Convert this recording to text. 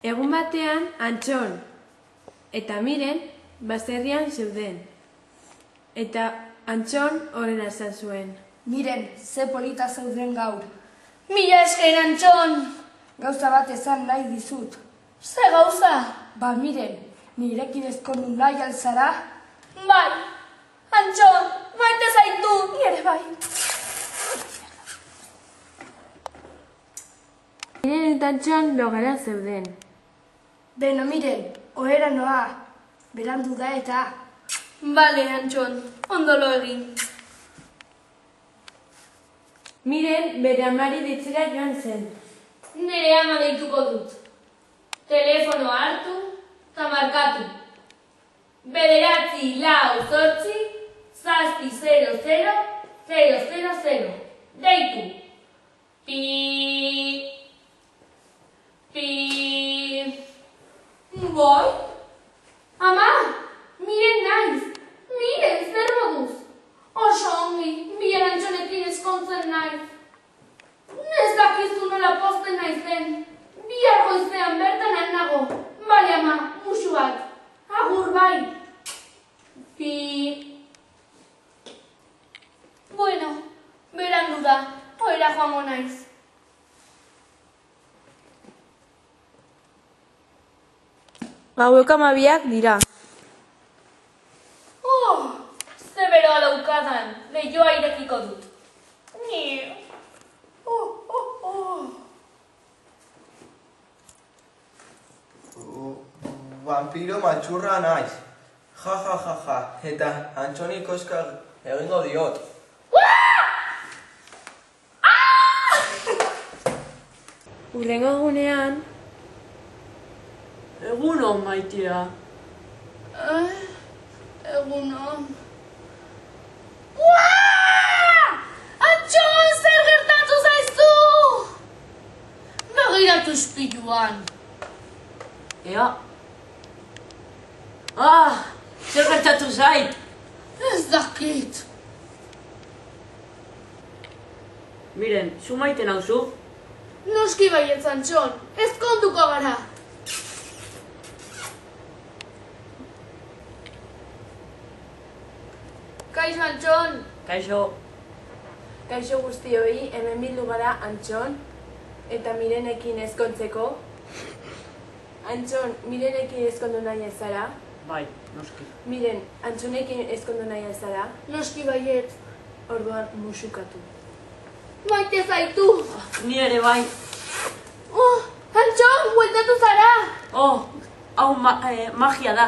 Egun batean, Antxon eta Miren baserrian zeuden. Eta Antxon horrela esan zuen. Miren, ze polita zeuden gaur. Mila esker, Antxon! Gauza bat esan nahi dizut. Ze gauza? Ba, Miren, nirekin ezkondu nahi alzara? Bai, Antxon, maite zaitu! Ni ere bai. Miren eta Antxon logelan zeuden. Beno, Miren, ohera noa. Berandu da eta... Bale, Antxon, ondo lo egin. Miren bere amari ditzera joan zen. Nire ama deituko dut. Telefono hartu eta markatu. 9-8-8-700-000. Deitu. Pi. Bai? Ama, Miren naiz. Miren, zer moduz? Oso ongi, Miren Antxonekin ezkontzen naiz. Ez dakizu nola pozten naizen. Bihar goizean bertan nago. Bai ama, musu bat. Agur bai. Bueno, berandu da. Ohera joango naiz. Gaueko 12 dira. Ze beroa daukadan, lehioa irekiko dut. Vampiro matxurra naiz. Ja. Eta Antxoni koska egingo diot. Hurrengo egunean... Egunon, maitea. Egunon. Antxon, zer gertatu zaizu? Begiratu ispiluan. Ea. Zer gertatu zait? Ez dakit. Miren, zu maite nauzu? Noski baietz, Antxon, ezkonduko gara. Kaixo, Antxon. Kaixo. Kaixo guztioi, hemen bildu gara Antxon eta Mirenekin ezkontzeko. Antxon, Mirenekin ezkondu nahi ez zara? Bai, noski. Miren, Antxonekin ezkondu nahi ez zara? Noski baietz. Orduan musukatu. Maite zaitu. Ni ere bai. Antxon, bueltatu zara. Hau magia da.